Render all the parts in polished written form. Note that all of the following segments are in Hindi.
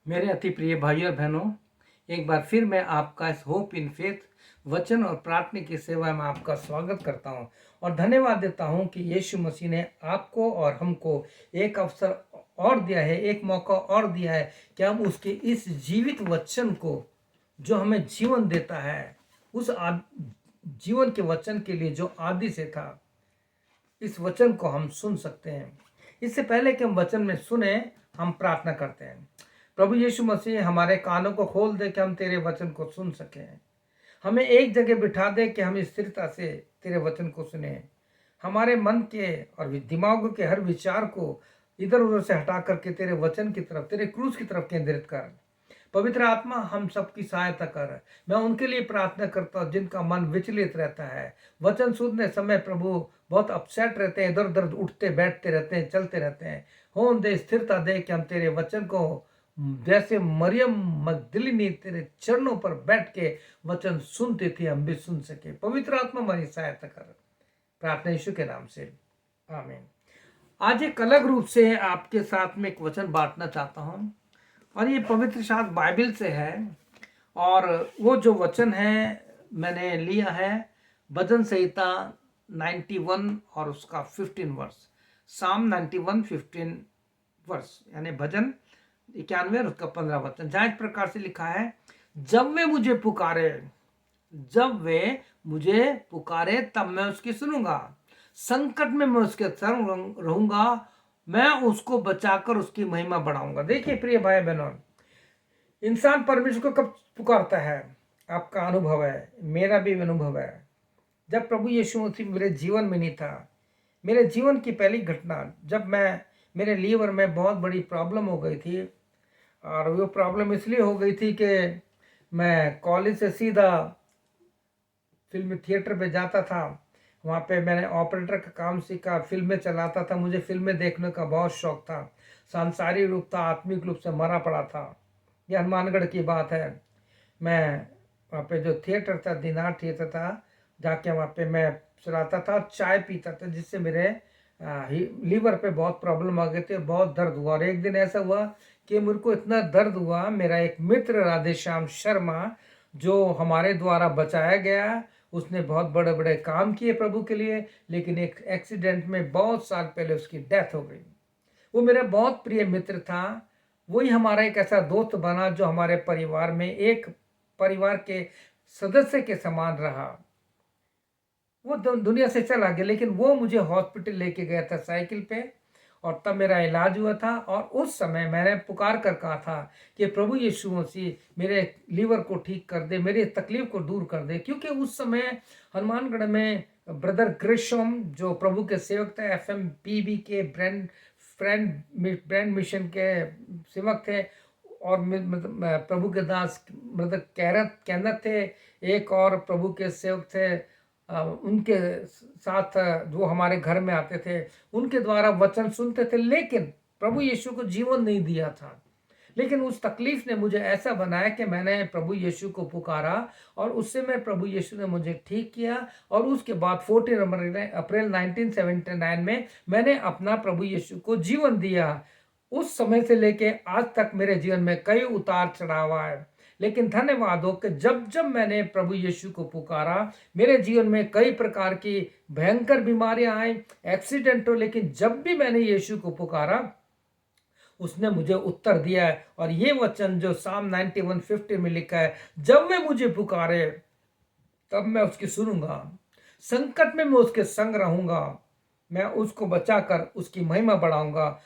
मेरे अति प्रिय भाइयों और बहनों, एक बार फिर मैं आपका इस होप इन फेथ वचन और प्रार्थना की सेवा में आपका स्वागत करता हूं और धन्यवाद देता हूं कि यीशु मसीह ने आपको और हमको एक अवसर और दिया है, एक मौका और दिया है कि हम उसके इस जीवित वचन को, जो हमें जीवन देता है, उस जीवन के वचन के लिए जो आदि से था, इस वचन को हम सुन सकते हैं। इससे पहले कि हम वचन में सुने, हम प्रार्थना करते हैं। प्रभु यीशु मसीह, हमारे कानों को खोल दे कि हम तेरे वचन को सुन सकें। हमें एक जगह बिठा दे कि हम स्थिरता से तेरे वचन को सुने। हमारे मन के और दिमाग के हर विचार को इधर उधर से हटा करके तेरे वचन की तरफ, तेरे क्रूस की तरफ केंद्रित कर। पवित्र आत्मा, हम सबकी सहायता कर। मैं उनके लिए प्रार्थना करता हूँ जिनका मन विचलित रहता है। वचन सुनने समय प्रभु बहुत अपसेट रहते हैं, इधर उधर उठते बैठते रहते हैं, चलते रहते हैं। होन दे, स्थिरता दे कि हम तेरे वचन को जैसे मरियम मगदलिनी तेरे चरणों पर बैठ के वचन सुनती थी, हम भी सुन सके। पवित्र आत्मा हमारी सहायता कर। प्रार्थना यीशु के नाम से, आमीन। आज एक अलग रूप से आपके साथ में एक वचन बांटना चाहता हूं और ये पवित्र शास्त्र बाइबल से है। और वो जो वचन है मैंने लिया है भजन संहिता 91 और उसका 15 वर्ष, साम 91 15 वर्ष, यानी भजन 91 और उसका 15 वचन, जहां इस प्रकार से लिखा है, जब वे मुझे पुकारे, जब वे मुझे पुकारे तब मैं उसकी सुनूंगा। संकट में मैं उसके संग रहूंगा, मैं उसको बचाकर उसकी महिमा बढ़ाऊंगा। देखिए प्रिय भाई बहनों, इंसान परमेश्वर को कब पुकारता है? आपका अनुभव है, मेरा भी अनुभव है। जब प्रभु यीशु मसीह मेरे जीवन में नहीं था, मेरे जीवन की पहली घटना, जब मेरे लीवर में बहुत बड़ी प्रॉब्लम हो गई थी। और वो प्रॉब्लम इसलिए हो गई थी कि मैं कॉलेज से सीधा फिल्म थिएटर पे जाता था। वहाँ पे मैंने ऑपरेटर का काम सीखा, फिल्में चलाता था। मुझे फिल्में देखने का बहुत शौक था। सांसारिक रूप था, आत्मिक रूप से मरा पड़ा था। यह हनुमानगढ़ की बात है। मैं वहाँ पे जो थिएटर था, दिनार थिएटर था, जाके वहाँ पे मैं चलाता था, चाय पीता था, जिससे मेरे लीवर पे बहुत प्रॉब्लम आ गए थे, बहुत दर्द हुआ। और एक दिन ऐसा हुआ कि मेरे को इतना दर्द हुआ, मेरा एक मित्र राधेश्याम शर्मा, जो हमारे द्वारा बचाया गया, उसने बहुत बड़े बड़े काम किए प्रभु के लिए, लेकिन एक एक्सीडेंट में बहुत साल पहले उसकी डेथ हो गई। वो मेरा बहुत प्रिय मित्र था। वही हमारा एक ऐसा दोस्त बना जो हमारे परिवार में एक परिवार के सदस्य के समान रहा। वो दुनिया से चला गया, लेकिन वो मुझे हॉस्पिटल लेके गया था साइकिल पे, और तब मेरा इलाज हुआ था। और उस समय मैंने पुकार कर कहा था कि प्रभु यीशु मसीह मेरे लीवर को ठीक कर दे, मेरी तकलीफ को दूर कर दे। क्योंकि उस समय हनुमानगढ़ में ब्रदर ग्रिशम, जो प्रभु के सेवक थे, FMPB के ब्रांड मिशन के सेवक थे, और प्रभु के दास ब्रदर कैनत थे, एक और प्रभु के सेवक थे, उनके साथ जो हमारे घर में आते थे, उनके द्वारा वचन सुनते थे, लेकिन प्रभु यीशु को जीवन नहीं दिया था। लेकिन उस तकलीफ ने मुझे ऐसा बनाया कि मैंने प्रभु यीशु को पुकारा, और उससे मैं प्रभु यीशु ने मुझे ठीक किया। और उसके बाद 14 अप्रैल 1979 में मैंने अपना प्रभु यीशु को जीवन दिया। उस समय से लेके आज तक मेरे जीवन में कई उतार चढ़ाव आए, लेकिन धन्यवाद हो कि जब जब मैंने प्रभु यीशु को पुकारा, मेरे जीवन में कई प्रकार की भयंकर बीमारियां आई, एक्सीडेंट हो, लेकिन जब भी मैंने यीशु को पुकारा, उसने मुझे उत्तर दिया है। और ये वचन जो साम 91:50 में लिखा है, जब वे मुझे पुकारे तब मैं उसकी सुनूंगा, संकट में मैं उसके संग रहूंगा, मैं उसको बचाकर उसकी महिमा बढ़ाऊंगा।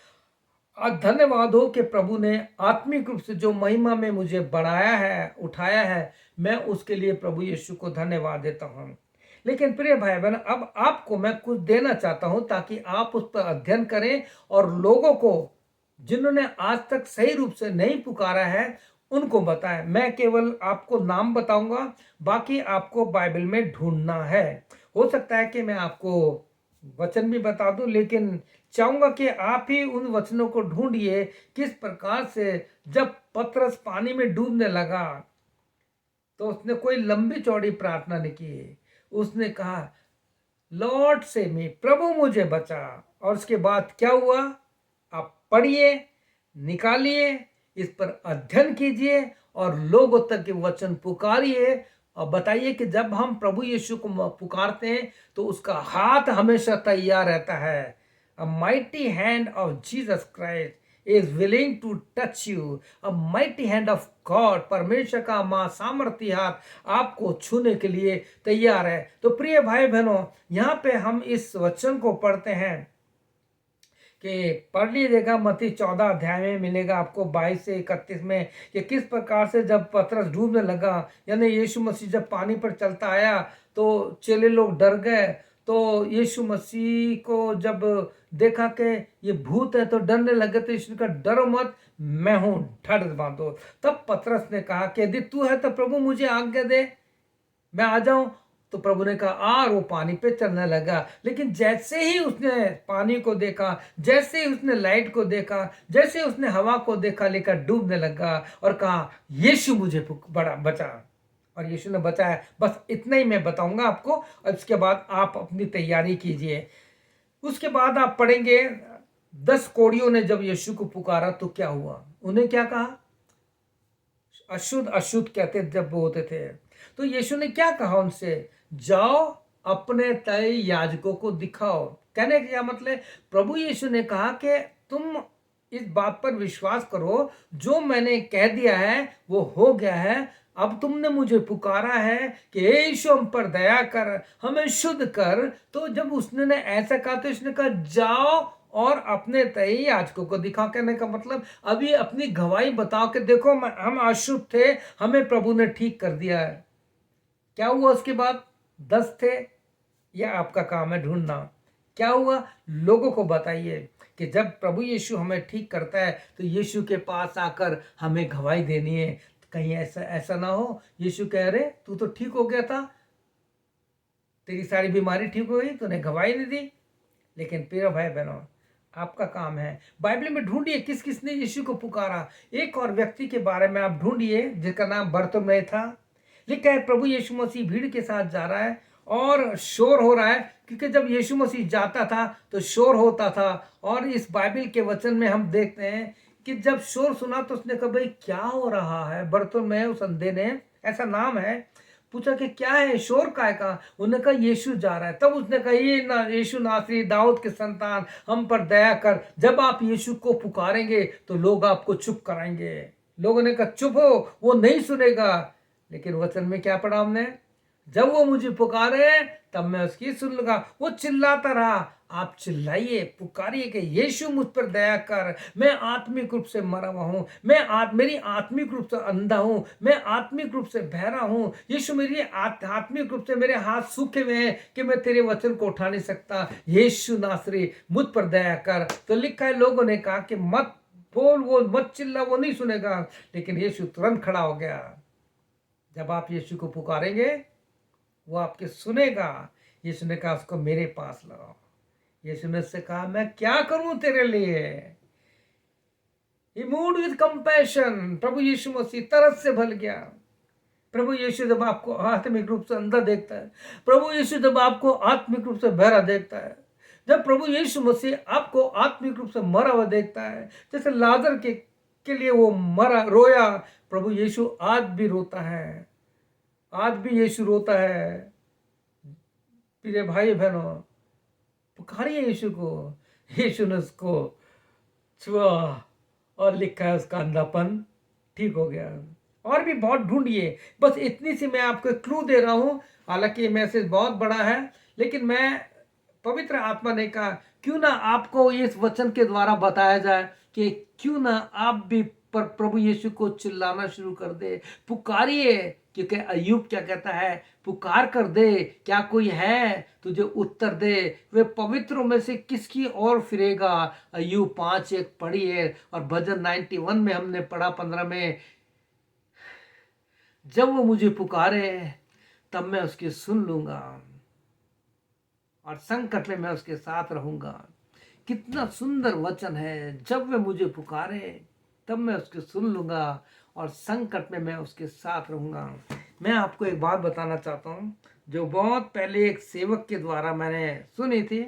आज धन्यवाद हो कि प्रभु ने आत्मिक रूप से जो महिमा में मुझे बढ़ाया है, उठाया है, मैं उसके लिए प्रभु यीशु को धन्यवाद देता हूँ। लेकिन प्रिय भाई बहन, अब आपको मैं कुछ देना चाहता हूं ताकि आप उस पर अध्ययन करें, और लोगों को जिन्होंने आज तक सही रूप से नहीं पुकारा है उनको बताएं। मैं केवल आपको नाम बताऊंगा, बाकी आपको बाइबल में ढूंढना है। हो सकता है कि मैं आपको वचन भी बता दूं, लेकिन चाहूंगा कि आप ही उन वचनों को ढूंढिए। किस प्रकार से जब पतरस पानी में डूबने लगा, तो उसने कोई लंबी चौड़ी प्रार्थना नहीं की। उसने कहा, लॉर्ड से मी, प्रभु मुझे बचा। और उसके बाद क्या हुआ, आप पढ़िए, निकालिए, इस पर अध्ययन कीजिए और लोगों तक ये वचन पुकारिए और बताइए कि जब हम प्रभु यीशु को पुकारते हैं तो उसका हाथ हमेशा तैयार रहता है। अ mighty hand of Jesus Christ is willing to touch you. A mighty hand of God, परमेश्वर का सामर्थ्य हाथ आपको छूने के लिए तैयार है। तो प्रिय भाई बहनों, यहाँ पे हम इस वचन को पढ़ते हैं कि पढ़ लीजिएगा, मत्ती 14 अध्याय में मिलेगा आपको 22 से 31 में, कि किस प्रकार से जब पतरस डूबने लगा, यानी यीशु मसीह जब पानी पर चलता आया तो चेले लोग डर गए। तो यीशु मसीह को जब देखा कि ये भूत है तो डरने लगे, तो यीशु का डरो मत, मैं हूं, ढाढ़ बांधो। तब पतरस ने कहा कि यदि तू है तो प्रभु मुझे आज्ञा दे, मैं आ जाऊं। तो प्रभु ने कहा और वो पानी पे चलने लगा। लेकिन जैसे ही उसने पानी को देखा, जैसे ही उसने लाइट को देखा, जैसे उसने हवा को देखा, लेकर डूबने लगा और कहा यीशु मुझे बड़ा बचा। और यीशु ने बचाया। बस इतना ही मैं बताऊंगा आपको, और इसके बाद आप अपनी तैयारी कीजिए। उसके बाद आप पढ़ेंगे 10 कोड़ियों ने जब यीशु को पुकारा तो क्या हुआ, उन्हें क्या कहा, अशुद्ध अशुद्ध कहते जब वो होते थे। तो यीशु ने क्या कहा उनसे, जाओ अपने तय याजकों को दिखाओ। कहने का क्या मतलब, प्रभु यीशु ने कहा कि तुम इस बात पर विश्वास करो, जो मैंने कह दिया है वो हो गया है। अब तुमने मुझे पुकारा है कि यीशु हम पर दया कर, हमें शुद्ध कर। तो जब उसने ऐसा कहा तो उसने कहा जाओ और अपने तय याजकों को दिखाओ। कहने का मतलब अभी अपनी गवाही बताओ कि देखो हम अशुद्ध थे, हमें प्रभु ने ठीक कर दिया है। क्या हुआ उसके बाद, 10 थे, यह आपका काम है ढूंढना। क्या हुआ, लोगों को बताइए कि जब प्रभु यीशु हमें ठीक करता है तो यीशु के पास आकर हमें गवाही देनी है। कहीं ऐसा ना हो यीशु कह रहे तू तो ठीक हो गया था, तेरी सारी बीमारी ठीक हो गई, तूने गवाही नहीं दी। लेकिन प्रिय भाई बहनों, आपका काम है बाइबल में ढूंढिए किस किसने यीशु को पुकारा। एक और व्यक्ति के बारे में आप ढूंढिए जिसका नाम बरतुल्मै था। लिखा है प्रभु यीशु मसीह भीड़ के साथ जा रहा है और शोर हो रहा है, क्योंकि जब यीशु मसीह जाता था तो शोर होता था। और इस बाइबल के वचन में हम देखते हैं कि जब शोर सुना तो उसने कहा भाई क्या हो रहा है। बरतुल्मै उस अंधे ने, ऐसा नाम है, पूछा कि क्या है, शोर काय का। उन्होंने कहा यीशु जा रहा है। तब उसने कहा ये ना यीशु नासरी, दाऊद के संतान, हम पर दया कर। जब आप यीशु को पुकारेंगे तो लोग आपको चुप कराएंगे। लोगों ने कहा चुप हो, वो नहीं सुनेगा। लेकिन वचन में क्या पढ़ा हमने, जब वो मुझे पुकारे तब मैं उसकी सुन लूंगा। वो चिल्लाता रहा, आप चिल्लाइए, पुकारिए कि यीशु मुझ पर दया कर, मैं आत्मिक रूप से मरा हुआ हूं, मेरी आत्मिक रूप से अंधा हूं, मैं आत्मिक रूप से बहरा हूं। यीशु मेरी आत्मिक रूप से मेरे हाथ सूखे हुए हैं कि मैं तेरे वचन को उठा नहीं सकता। यीशु नासरी मुझ पर दया कर। तो लिखा है लोगों ने कहा कि मत बोल, वो मत चिल्ला, वो नहीं सुनेगा। लेकिन यीशु तुरंत खड़ा हो गया। जब आप यीशु को पुकारेंगे वो आपके सुनेगा। यीशु ने कहा उसको मेरे पास लाओ। यीशु ने उससे कहा मैं क्या करूं तेरे लिए। He moved with compassion। प्रभु यीशु मसीह तरस से भर गया। प्रभु यीशु जब आपको आत्मिक रूप से अंधा देखता है, प्रभु यीशु जब आपको आत्मिक रूप से बहरा देखता है, जब प्रभु यीशु मसीह आपको आत्मिक रूप से मरा हुआ देखता है, जैसे लाजर के लिए वो मरा रोया, प्रभु यीशु आज भी रोता है। आज भी यीशु रोता है। प्रिय भाई बहनों, पुकारिए यीशु को। यीशु ने उसको छुआ और लिखा है उसका अंधापन ठीक हो गया। और भी बहुत ढूंढिए, बस इतनी सी मैं आपको क्लू दे रहा हूं। हालांकि ये मैसेज बहुत बड़ा है, लेकिन मैं पवित्र आत्मा ने कहा क्यों ना आपको इस वचन के द्वारा बताया जाए कि क्यों ना आप भी पर प्रभु यीशु को चिल्लाना शुरू कर दे। पुकारिए, क्योंकि अय्यूब क्या कहता है, पुकार कर दे, क्या कोई है तुझे उत्तर दे। वे पवित्रों में से किसकी ओर फिरेगा। अय्यूब 5:1 पढ़िए। और भजन 91 में हमने पढ़ा 15 में, जब वो मुझे पुकारे तब मैं उसकी सुन लूंगा और संकट में मैं उसके साथ रहूंगा। कितना सुंदर वचन है, जब वे मुझे पुकारे तब मैं उसकी सुन लूंगा और संकट में मैं उसके साथ रहूंगा। मैं आपको एक बात बताना चाहता हूँ जो बहुत पहले एक सेवक के द्वारा मैंने सुनी थी।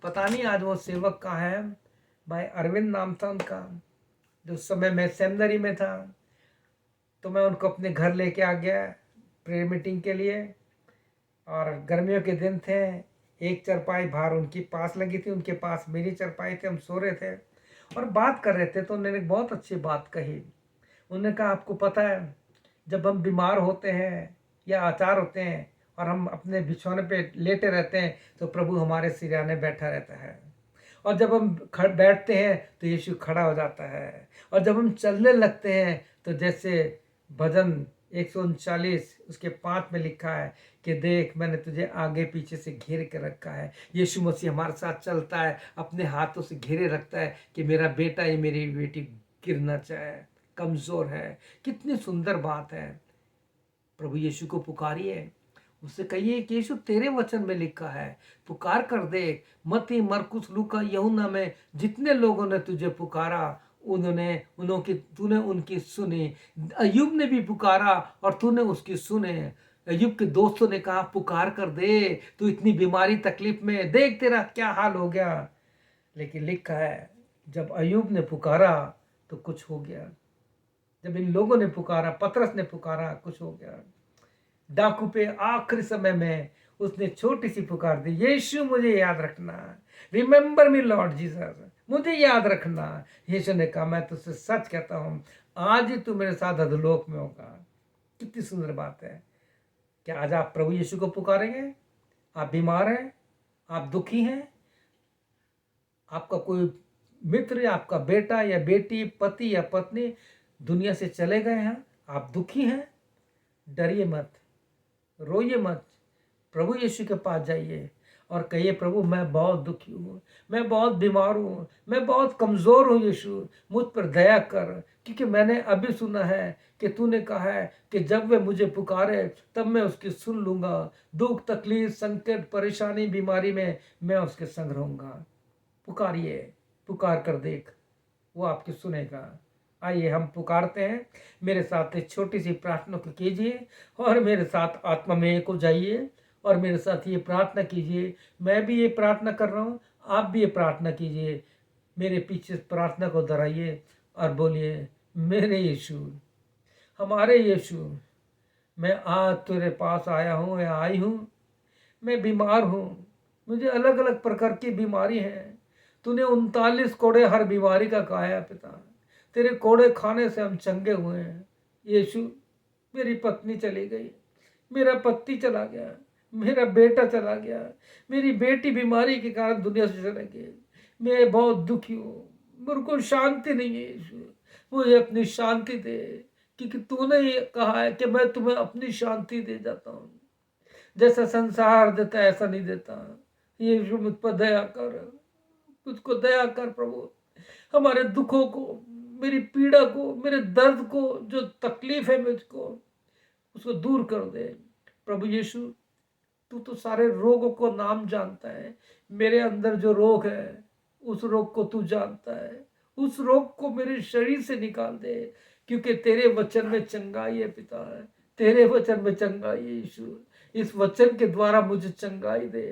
पता नहीं आज वो सेवक कहाँ है। भाई अरविंद नाम था उनका। जो समय मैं सेमिनरी में था, तो मैं उनको अपने घर लेके आ गया प्रेयर मीटिंग के लिए। और गर्मियों के दिन थे, एक चारपाई बाहर उनकी पास लगी थी, उनके पास मेरी चारपाई थी, हम सो रहे थे और बात कर रहे थे। तो उन्होंने एक बहुत अच्छी बात कही। उन्होंने कहा, आपको पता है, जब हम बीमार होते हैं या आचार होते हैं और हम अपने बिछौने पे लेटे रहते हैं, तो प्रभु हमारे सिरहाने बैठा रहता है। और जब हम बैठते हैं तो यीशु खड़ा हो जाता है। और जब हम चलने लगते हैं तो जैसे भजन 139 उसके 5 में लिखा है कि देख, मैंने तुझे आगे पीछे से घेर के रखा है। यीशु मसीह हमारे साथ चलता है, अपने हाथों से घेरे रखता है कि मेरा बेटा या मेरी बेटी गिरना चाहे, कमज़ोर है। कितनी सुंदर बात है। प्रभु यीशु को पुकारिए, उससे कहिए कि यीशु तेरे वचन में लिखा है, पुकार कर देख। मत्ती, मरकुस, लूका, यूहन्ना में जितने लोगों ने तुझे पुकारा, तूने उनकी सुनी। अय्यूब ने भी पुकारा और तूने उसकी सुने। अय्यूब के दोस्तों ने कहा, पुकार कर दे, तू इतनी बीमारी तकलीफ में, देख तेरा क्या हाल हो गया। लेकिन लिखा है, जब अय्यूब ने पुकारा तो कुछ हो गया। जब इन लोगों ने पुकारा, पतरस ने पुकारा, कुछ हो गया। डाकू पे आखिरी समय में उसने छोटी सी पुकार दी, यीशु मुझे याद रखना, रिमेंबर मी लॉर्ड जीसस, मुझे याद रखना। यीशु ने कहा, मैं तुझसे सच कहता हूं, आज ही तू मेरे साथ अधोलोक में होगा। कितनी सुंदर बात है। क्या आज आप प्रभु यीशु को पुकारेंगे? आप बीमार हैं, आप दुखी हैं, आपका कोई मित्र या आपका बेटा या बेटी, पति या पत्नी दुनिया से चले गए हैं, आप दुखी हैं, डरिए मत, रोइए मत। प्रभु यीशु के पास जाइए और कहिए, प्रभु मैं बहुत दुखी हूँ, मैं बहुत बीमार हूँ, मैं बहुत कमज़ोर हूँ। यीशु मुझ पर दया कर, क्योंकि मैंने अभी सुना है कि तूने कहा है कि जब वे मुझे पुकारे तब मैं उसकी सुन लूँगा। दुख, तकलीफ, संकट, परेशानी, बीमारी में मैं उसके संग रहूँगा। पुकारिए, पुकार कर देख, वो आपकी सुनेगा। आइए हम पुकारते हैं। मेरे साथ एक छोटी सी प्रार्थना को कीजिए और मेरे साथ आत्मा में एक हो जाइए और मेरे साथ ये प्रार्थना कीजिए। मैं भी ये प्रार्थना कर रहा हूँ, आप भी ये प्रार्थना कीजिए। मेरे पीछे प्रार्थना को दोहराइए और बोलिए, मेरे यीशु, हमारे यीशु, मैं आज तेरे पास आया हूँ या आई हूँ। मैं बीमार हूँ, मुझे अलग अलग प्रकार की बीमारी है। तूने 39 कोड़े हर बीमारी का खाया है पिता, तेरे कोड़े खाने से हम चंगे हुए हैं। यीशु, मेरी पत्नी चली गई, मेरा पति चला गया, मेरा बेटा चला गया, मेरी बेटी बीमारी के कारण दुनिया से चले गई। मैं बहुत दुखी हूँ, मेरे को शांति नहीं है। यीशु, मुझे अपनी शांति दे, क्योंकि तूने ये कहा है कि मैं तुम्हें अपनी शांति दे जाता हूँ। जैसा संसार देता है ऐसा नहीं देता। यीशु मुझ पर दया कर, मुझको दया कर प्रभु। हमारे दुखों को, मेरी पीड़ा को, मेरे दर्द को, जो तकलीफ है मुझको, उसको दूर कर दे प्रभु यीशु। तू तो सारे रोगों को नाम जानता है। मेरे अंदर जो रोग है उस रोग को तू जानता है। उस रोग को मेरे शरीर से निकाल दे, क्योंकि तेरे वचन में चंगाई है पिता है। तेरे वचन में चंगाई है यीशु। इस वचन के द्वारा मुझे चंगाई दे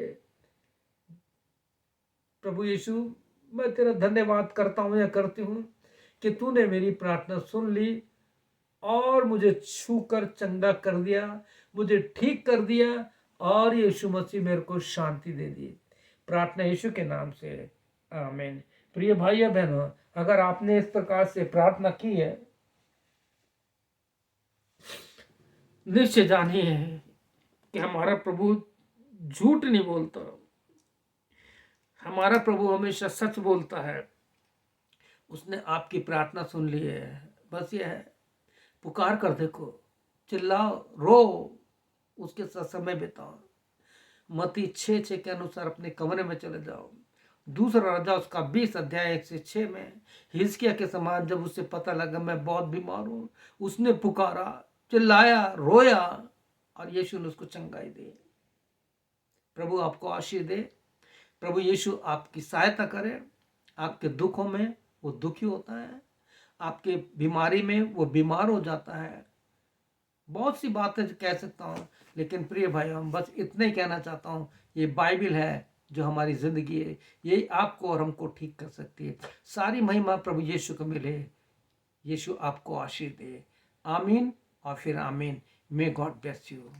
प्रभु यीशु। मैं तेरा धन्यवाद करता हूँ या करती हूँ कि तूने मेरी प्रार्थना सुन ली और मुझे छू कर चंगा कर दिया, मुझे ठीक कर दिया और यीशु मसीह मेरे को शांति दे दी। प्रार्थना यीशु के नाम से, आमीन। प्रिय भाइयों बहनों, अगर आपने इस प्रकार से प्रार्थना की है, निश्चय जानिए कि हमारा प्रभु झूठ नहीं बोलता। हमारा प्रभु हमेशा सच बोलता है। उसने आपकी प्रार्थना सुन ली है। बस ये है, पुकार कर देखो, चिल्लाओ, रो, उसके साथ समय बिताओ। मत्ती 6:6 के अनुसार अपने कमरे में चले जाओ। दूसरा राजा उसका 20 अध्याय 1 से 6 में, हिजकिय्याह के समान जब उसे पता लगा मैं बहुत बीमार हूँ, उसने पुकारा, चिल्लाया, रोया और यीशु ने उसको चंगाई दी। प्रभु आपको आशीष दे। प्रभु यीशु आपकी सहायता करे। आपके दुखों में वो दुखी होता है, आपके बीमारी में वो बीमार हो जाता है। बहुत सी बातें कह सकता हूँ, लेकिन प्रिय भाई, हम बस इतना ही कहना चाहता हूँ, ये बाइबिल है जो हमारी ज़िंदगी है, यही आपको और हमको ठीक कर सकती है। सारी महिमा प्रभु यीशु को मिले। यीशु आपको आशीष दे। आमीन और फिर आमीन। May God bless you.